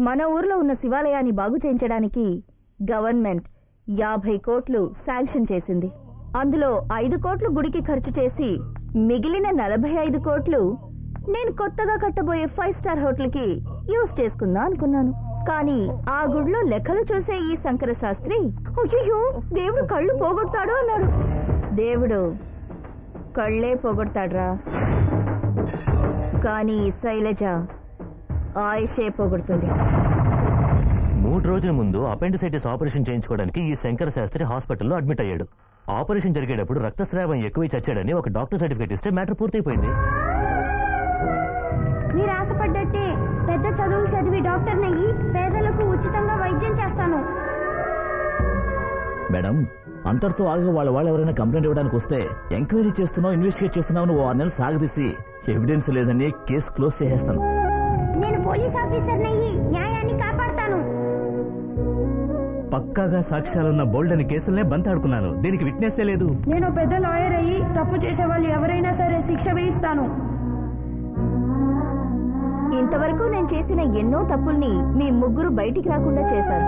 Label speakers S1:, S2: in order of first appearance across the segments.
S1: మన ఊర్లో ఉన్న శివాలయాన్ని బాగు చేయించడానికి గవర్నమెంట్ 50 కోట్లు శాంక్షన్ చేసింది. అందులో 5 కోట్లు గుడికి ఖర్చు చేసి మిగిలిన 45 కోట్లు నేను కొత్తగా కట్టబోయే 5 స్టార్ హోటల్ కి యూజ్ చేసుకుందా అనుకున్నాను. కానీ ఆ గుడిలో లెక్కలు చూసే ఈ శంకర శాస్త్రి అయ్యో దేవుడు కళ్ళు పోగొడతాడు అన్నాడు. దేవుడు కళ్ళే పోగొడతాడ్రా, కానీ శైలజ ఆయుషే పోగొడుతుంది.
S2: 3 రోజుల ముందు అపెండిసైటిస్ ఆపరేషన్ చేయించుకోవడానికి ఈ శంకర శాస్త్రి హాస్పిటల్లో అడ్మిట్ అయ్యాడు. ఆపరేషన్ జరిగేటప్పుడు రక్తస్రావం ఎక్కువ చచ్చాడని ఒక డాక్టర్ సర్టిఫికేట్ ఇస్తే మ్యాటర్ పూర్తయిపోయింది.
S3: మీరు ఆశపడ్డట్టే పెద్ద చదువులు చదివి డాక్టర్ నయ్యి పేదలకు ఉచితంగా వైద్యం చేస్తాను.
S4: మేడం, అంతటితో ఆగ వాళ్ళు ఎవరైనా కంప్లైంట్ ఇవ్వడానికి వస్తే ఎంక్వైరీ చేస్తున్నావు, ఇన్వెస్టిగేట్ చేస్తున్నావు, 6 నెలలు సాగదీసి ఎవిడెన్స్ లేదని కేసు క్లోజ్ చేసేస్తాను.
S3: నేను పోలీస్ ఆఫీసర్ నయ్యి న్యాయాన్ని కాపాడతాను.
S5: పక్కాగా సాక్ష్యాలున్న బోల్డ్ అని కేసులనే బంతాడుకున్నాను. దీనికి విట్నెస్ లేదు.
S6: నేను పెద్ద లాయర్ అయ్యి తప్పు చేసే వాళ్ళు ఎవరైనా సరే శిక్ష వేయిస్తాను.
S1: ఇంతవరకు నేను చేసిన ఎన్నో తప్పుల్ని మీ ముగ్గురు బయటికి రాకుండా చేశారు.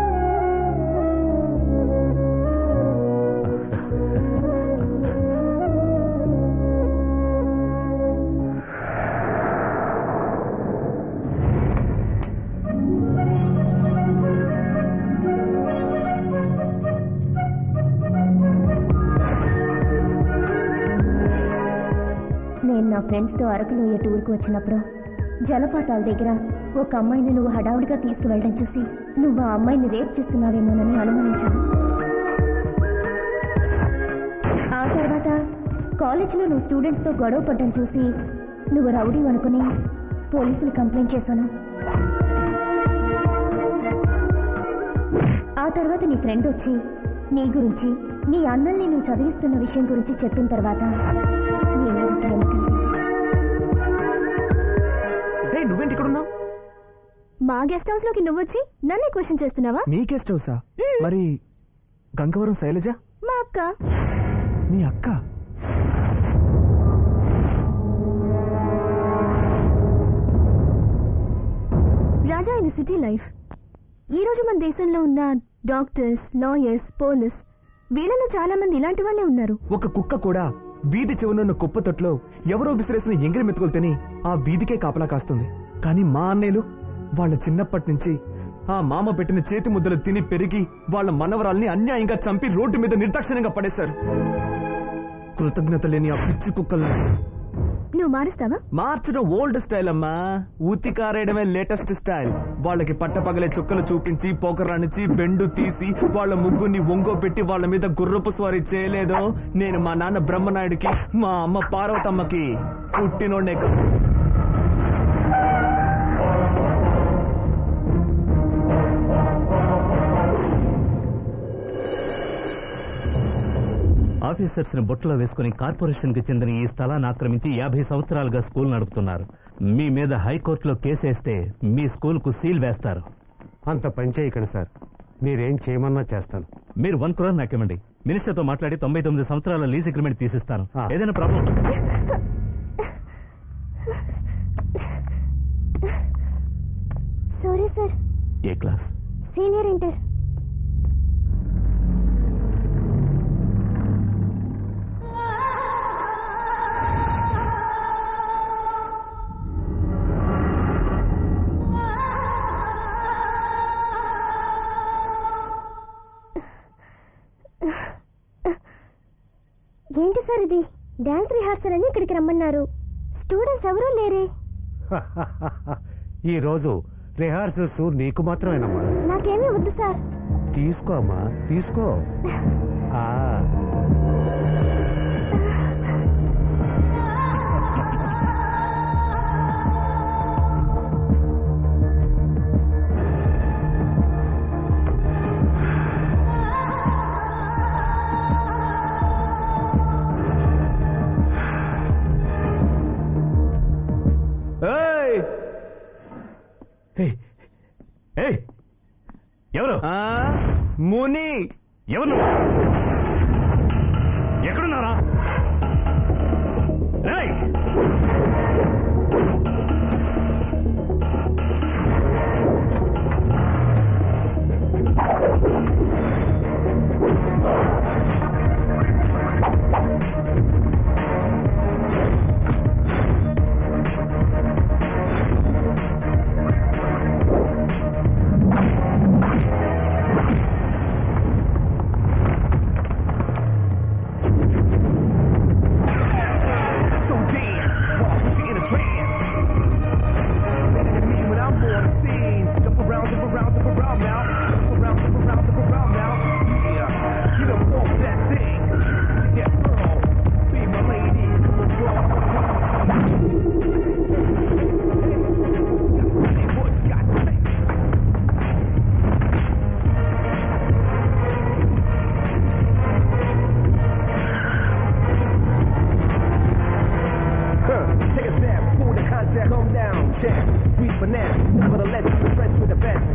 S3: నేను నా ఫ్రెండ్స్తో అరకులోయ టూర్కు వచ్చినప్పుడు జలపాతాల దగ్గర ఒక అమ్మాయిని నువ్వు హడావుడిగా తీసుకువెళ్ళడం చూసి నువ్వు ఆ అమ్మాయిని రేప్ చేస్తున్నావేమోనని అనుమానించాను. ఆ తర్వాత కాలేజీలో నువ్వు స్టూడెంట్స్తో గొడవ పడ్డం చూసి నువ్వు రౌడీ అనుకుని పోలీసులు కంప్లైంట్ చేశాను. ఆ తర్వాత నీ ఫ్రెండ్ వచ్చి నీ గురించి, నీ అన్నల్ని నువ్వు చదివిస్తున్న విషయం గురించి చెప్పిన తర్వాత నీ మీద ప్రేమ కలిగింది.
S5: నువ్వేంటి ఇక్కడ ఉన్నావు?
S3: మా గెస్ట్ హౌస్ లోకి నువ్వొచ్చి నన్నే క్వశ్చన్ చేస్తున్నావా?
S5: మీ గెస్ట్ హౌసా? మరి గంగవరం శైలజ
S3: మా అక్క.
S5: మీ అక్క?
S3: రాజా, ఇది సిటీ లైఫ్. ఈ రోజు మన దేశంలో ఉన్న డాక్టర్స్, లాయర్స్, పోలీస్ వీళ్ళలో చాలా మంది ఇలాంటి వాళ్ళే ఉన్నారు.
S5: ఒక కుక్క కూడా వీధి చివరనున్న కుప్ప తొట్లో ఎవరో విసిరేసిన ఎంగిలి మెతుకులు తిని ఆ వీధికే కాపలా కాస్తుంది. కానీ మా అన్నయ్యలు వాళ్ళ చిన్నప్పటి నుంచి ఆ మామ పెట్టిన చేతి ముద్దలు తిని పెరిగి వాళ్ళ మనవరాల్ని అన్యాయంగా చంపి రోడ్డు మీద నిర్దాక్షిణ్యంగా పడేశారు. కృతజ్ఞత లేని ఆ పిచ్చి కుక్కల్ని
S3: నువ్వు మారుస్తావా?
S5: మార్చడం ఓల్డ్ స్టైల్ అమ్మా, ఊతికారేయడమే లేటెస్ట్ స్టైల్. వాళ్ళకి పట్టపగలే చుక్కలు చూపించి పోకరానిచ్చి బెండు తీసి వాళ్ళ ముగ్గురిని ఒంగో పెట్టి వాళ్ళ మీద గుర్రపు స్వారీ చేయలేదో నేను మా నాన్న బ్రహ్మనాయుడికి, మా అమ్మ పార్వతమ్మకి పుట్టినోడే.
S2: ఆఫీసర్స్ ని బొట్టలో వేసుకుని కార్పొరేషన్ కి చెందిన ఈ స్థలాన్ని ఆక్రమించి 50 సంవత్సరాలుగా స్కూల్ నడుపుతున్నారు. మీ మీద హైకోర్టులో కేసేస్తే మీ స్కూల్ కు సీల్ వేస్తారు.
S7: అంత పని చేయకండి సార్, మీరేం చేయమన్నా చేస్తాను.
S2: మీరు 1 crore నాకేమండి. మినిస్టర్ తో మాట్లాడి 99 సంవత్సరాల లీజ్ అగ్రిమెంట్ తీసిస్తాను. ఏదైనా ప్రాబ్లం?
S3: Sorry sir.
S2: ఏ క్లాస్?
S3: Senior inter. ఏంటి సార్ ఇది? డాన్స్ రిహార్సల్ అని ఇక్కడికి రమ్మన్నారు. స్టూడెంట్స్ ఎవరూ లేరే.
S7: ఈ రోజు రిహార్సల్స్ నీకు మాత్రమేనమ్మా.
S3: నాకేమీ వద్దు సార్.
S7: తీసుకో అమ్మా, తీసుకో.
S2: ఎవరు?
S5: ముని.
S2: ఎవరు? ఎక్కడున్నారా?
S8: Sweet finesse, nevertheless, keep the friends with the best.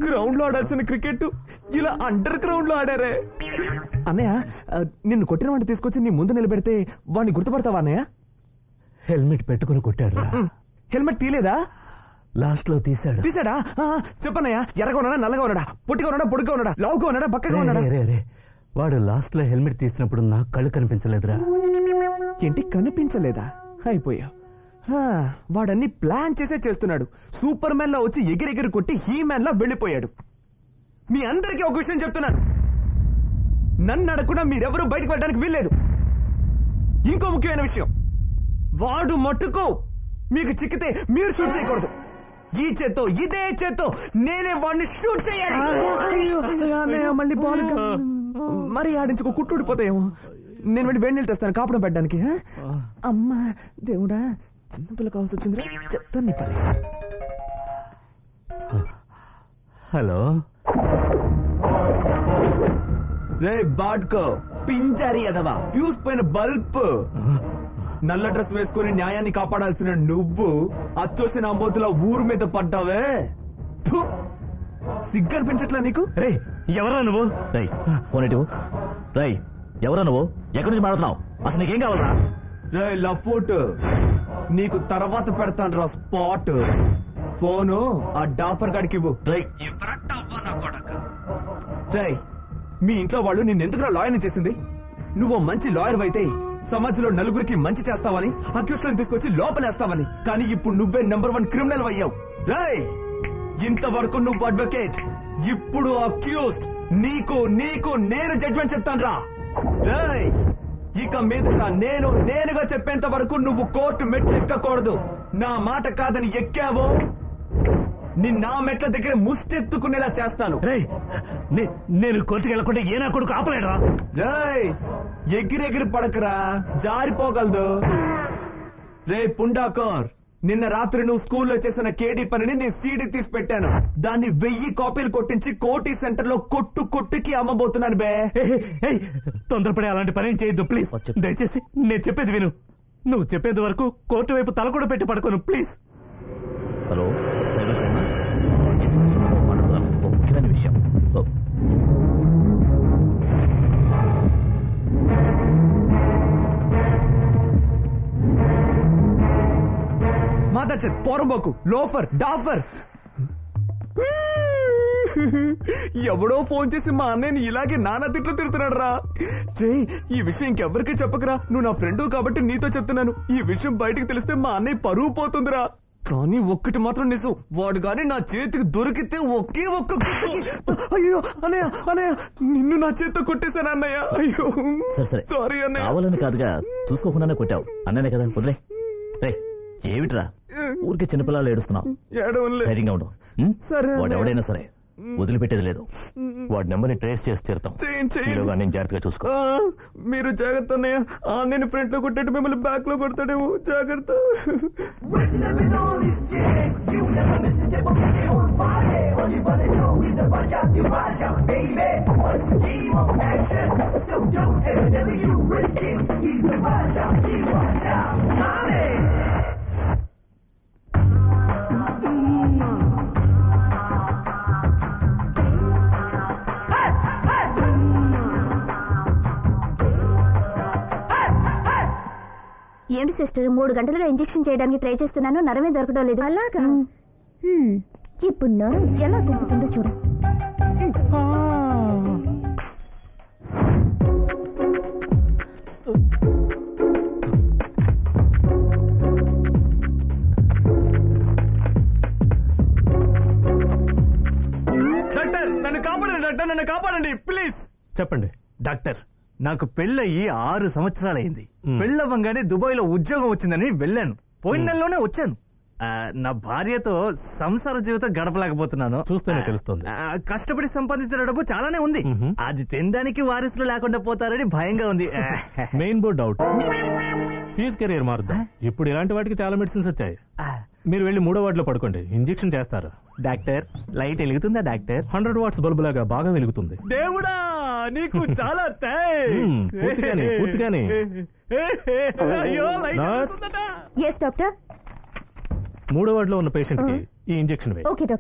S5: Ground లో ఆడాల్సిన క్రికెట్ ఇలా అండర్ గ్రౌండ్ లో ఆడారే. అన్నయ్య, నిన్ను కొట్టిన వాడిని తీసుకొచ్చి నీ ముందు నిలబెడితే వాడిని గుర్తుపడతావా అన్నయ్య?
S4: హెల్మెట్ పెట్టుకుని కొట్టాడు.
S5: హెల్మెట్ తీలేదా?
S4: లాస్ట్ లో తీసాడు.
S5: తీసాడా? చెప్పన్నయ్య, ఎర్రగా ఉన్నాడా, నల్లగా ఉన్నాడా, పొట్టిగా ఉన్నాడా, పొడుగ్గా ఉన్నాడా, లావుగా ఉన్నాడా, బక్కగా ఉన్నాడా?
S4: వాడు లాస్ట్ లో హెల్మెట్ తీసినప్పుడు నాకు కళ్ళు కనిపించలేదురా.
S5: ఏంటి కనిపించలేదా? అయిపోయా. వాడన్ని ప్లాన్ చేసే చేస్తున్నాడు. సూపర్ మ్యాన్ లా వచ్చి ఎగిరెగిరి కొట్టి హీ మ్యాన్ లా వెళ్ళిపోయాడు. మీ అందరికీ ఒక విషయం చెప్తున్నాను, నన్ను అడగకుండా మీరెవరూ బయటకు వెళ్ళడానికి వీల్లేదు. ఇంకో ముఖ్యమైన విషయం, వాడు మట్టుకు మీకు చిక్కితే మీరు షూట్ చేయకూడదు. ఈ చేత్తో, ఇదే చేత్తో నేనే వాడిని షూట్ చేయాలి. మళ్ళీ బాల్ మరి ఆడించుకో, కుట్టుడిపోతాయేమో. నేను వెళ్ళి వేడి నీళ్ళు తెస్తాను కాపడం పెట్టడానికి. అమ్మా దేవుడా, చిన్నపిల్ల కావాల్సి వచ్చింది. చెప్తాను నీ పని.
S4: హలో
S5: రే బాడ్కో, పింజారి అదవా, ఫ్యూజ్ పైన బల్బ్. నల్ల డ్రెస్ వేసుకుని న్యాయాన్ని కాపాడాల్సిన నువ్వు అచ్చోసిన అంబోతులా ఊరు మీద పడ్డావే. సిగ్గనిపించట్లా నీకు?
S4: రే ఎవరా నువ్వు? రై పోనేటివు. రై ఎవరా నువ్వు? ఎక్కడి నుంచి మాట్లాడుతున్నావు? అసలు నీకేం కావాలరా?
S5: రే లఫోట్, నీకు తర్వాత పెడతాను రా స్పాట్. ఫోను ఆ డాఫర్ గాడికి ఇవ్వు. రే, మీ ఇంట్లో వాళ్ళు నిన్నెందుకురా లాయర్ని చేసింది? నువ్వు మంచి లాయర్ అయితే సమాజంలో నలుగురికి మంచి చేస్తావని, అక్యూస్లను తీసుకొచ్చి లోపలేస్తావని. కానీ ఇప్పుడు నువ్వే నెంబర్ 1 క్రిమినల్ అయ్యావు. రేయ్, ఇంతవరకు నువ్వు అడ్వకేట్, ఇప్పుడు అక్యూస్డ్. నీకు నేను జడ్జ్మెంట్ చెప్తాను రా. రేయ్, ఇక మీదట నేనుగా చెప్పేంత వరకు నువ్వు కోర్టు మెట్లు ఎక్కకూడదు. నా మాట కాదని ఎక్కావో నిన్న మెట్ల దగ్గర ముష్టెత్తుకునేలా చేస్తాను.
S4: నేను కోర్టుకు వెళ్ళకుండా ఏ నా కొడుకు ఆపలేడరా?
S5: రేయ్, ఎగిరెగిరి పడకరా, జారిపోగలదు. రే పుండాకోర్, నిన్న రాత్రి నువ్వు స్కూల్లో చేసిన కేడీ పనిని నేను సీడీ తీసి పెట్టాను. దాన్ని 1000 కాపీలు కొట్టించి కోటి సెంటర్ లో కొట్టుకి అమ్మబోతున్నాను బే.
S4: తొందరపడే అలాంటి పని చేయొద్దు ప్లీజ్. దయచేసి నేను చెప్పేది విను. నువ్వు చెప్పేది వరకు కోర్టు వైపు తల కూడా పెట్టి పడుకోను ప్లీజ్. హలో, ముఖ్యమైన విషయం.
S5: మాదాచత్, పోరంబోకు, లోఫర్, డాఫర్. ఎవడో ఫోన్ చేసి మా అన్నయ్యని ఇలాగే నానా తిట్లు తిడుతున్నాడు రా. ఈ విషయం ఇంకెవ్వరికీ చెప్పకరా. నువ్వు నా ఫ్రెండ్ కాబట్టి నీతో చెప్తున్నాను. ఈ విషయం బయటికి తెలిస్తే మా అన్నయ్య పరువు పోతుందిరా. కానీ ఒక్కటి మాత్రం నిజం, వాడు గాని నా చేతికి దొరికితే ఒకే ఒక్క అయ్యో అన్నయ్య నిన్ను నా చేతితో కొట్టేశాను అన్నయ్య. అయ్యో సారీ అన్నయ్య.
S4: కావాలని కాదుగా, చూసుకోకుండానే కొట్టావు. అన్ననే కదా, వదిలే. ఏమిట్రా ఊరికే చిన్నపిల్లలు ఏడుస్తున్నావు? ధైర్యంగా ఉండు. వాడు ఎవడైనా సరే వదిలిపెట్టేది లేదు.
S2: వాడి నెంబర్ని ట్రేస్ చేసి తీరుతాం. నేను జాగ్రత్తగా చూసుకో.
S5: మీరు జాగ్రత్త అన్నయ్య. నేను ఫ్రంట్ లో కొట్టాడు, మిమ్మల్ని బ్యాక్ లో కొడతాడేమో, జాగ్రత్త.
S3: ఏంటి సిస్టర్ 3 గంటలుగా ఇంజెక్షన్ చేయడానికి ట్రై చేస్తున్నాను, నరమే దొరకడం లేదు. అలాగా? ఇప్పుడు నరం ఎలా దొరుకుతుందో చూడు.
S5: డాక్టర్ నన్ను కాపాడండి, డాక్టర్ నన్ను కాపాడండి ప్లీజ్.
S2: చెప్పండి.
S5: డాక్టర్ నాకు పెళ్ళయి 6 సంవత్సరాలైంది. పెళ్ళవ్వంగానే దుబాయ్ లో ఉద్యోగం వచ్చిందని వెళ్ళాను. పోయిన నెలలోనే వచ్చాను. నా భార్యతో సంసార జీవితం గడపలేకపోతున్నాను.
S2: చూస్తేనే తెలుస్తుంది.
S5: కష్టపడి సంపాదించిన డబ్బు చాలానే ఉంది. అది తినడానికి వారసులు లేకుండా పోతారని భయంగా ఉంది.
S2: Main board out. Fuse carrier మారుద్దాం. ఇప్పుడు ఇలాంటి వాటికి చాలా మెడిసిన్స్ వచ్చాయి. మీరు వెళ్ళి 3వ వార్డులో పడుకోండి, ఇంజెక్షన్ చేస్తారు.
S5: డాక్టర్ లైట్ వెలుగుతుందా డాక్టర్?
S2: 100 వాట్స్ బల్బు లాగా బాగా వెలుగుతుంది.
S5: దేవుడా నీకు చాలా
S2: పూర్తిగానే.
S5: అయ్యో
S3: ఎస్ డాక్టర్.
S2: 3వ వార్డులో ఉన్న పేషెంట్ కి ఈ ఇంజెక్షన్ వేయి.
S3: Okay doctor.